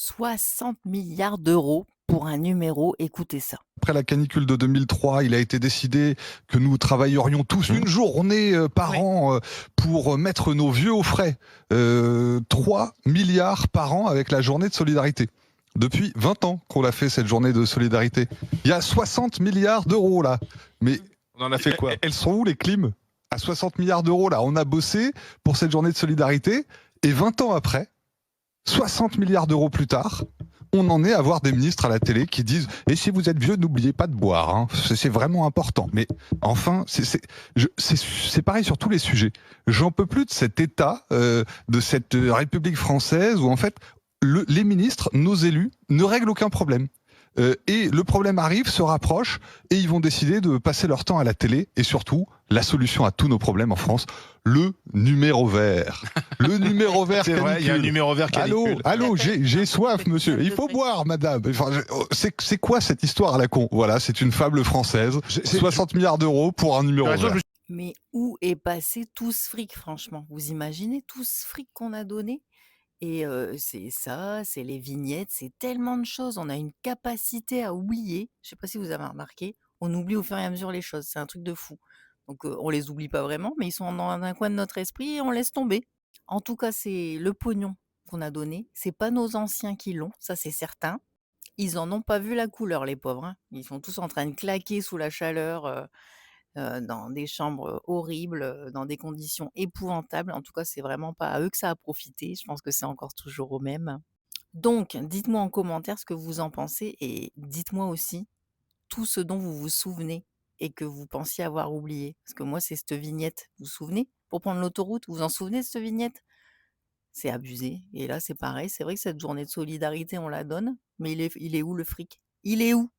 60 milliards d'euros pour un numéro, écoutez ça. Après la canicule de 2003, il a été décidé que nous travaillerions tous une journée par Oui. an pour mettre nos vieux au frais. 3 milliards par an avec la journée de solidarité. Depuis 20 ans qu'on a fait cette journée de solidarité. Il y a 60 milliards d'euros là. Mais On en a fait quoi? elles sont où les clims? À 60 milliards d'euros là, on a bossé pour cette journée de solidarité et 20 ans après, 60 milliards d'euros plus tard, on en est à voir des ministres à la télé qui disent « Et si vous êtes vieux, n'oubliez pas de boire, hein. C'est vraiment important. » Mais enfin, c'est pareil sur tous les sujets. J'en peux plus de cet État, de cette République française où en fait, les ministres, nos élus, ne règlent aucun problème. Et le problème arrive, se rapproche, et ils vont décider de passer leur temps à la télé, et surtout, la solution à tous nos problèmes en France, le numéro vert. Le numéro vert C'est vrai, il y a un numéro vert canicule. Allô, j'ai soif, monsieur. Il faut boire, madame. Enfin, c'est quoi cette histoire à la con? Voilà, c'est une fable française. 60 milliards d'euros pour un numéro vert. Mais où est passé tout ce fric, franchement? Vous imaginez tout ce fric qu'on a donné? Et c'est ça, c'est les vignettes, c'est tellement de choses. On a une capacité à oublier. Je sais pas si vous avez remarqué, on oublie au fur et à mesure les choses. C'est un truc de fou. Donc on les oublie pas vraiment, mais ils sont dans un coin de notre esprit et on laisse tomber. En tout cas, c'est le pognon qu'on a donné. C'est pas nos anciens qui l'ont, ça c'est certain. Ils en ont pas vu la couleur, les pauvres, hein. Ils sont tous en train de claquer sous la chaleur, dans des chambres horribles, dans des conditions épouvantables. En tout cas, c'est vraiment pas à eux que ça a profité. Je pense que c'est encore toujours aux mêmes. Donc, dites-moi en commentaire ce que vous en pensez et dites-moi aussi tout ce dont vous vous souvenez et que vous pensiez avoir oublié. Parce que moi, c'est cette vignette. Vous vous souvenez? Pour prendre l'autoroute, vous vous en souvenez de cette vignette? C'est abusé. Et là, c'est pareil. C'est vrai que cette journée de solidarité, on la donne, mais il est où le fric? Il est où?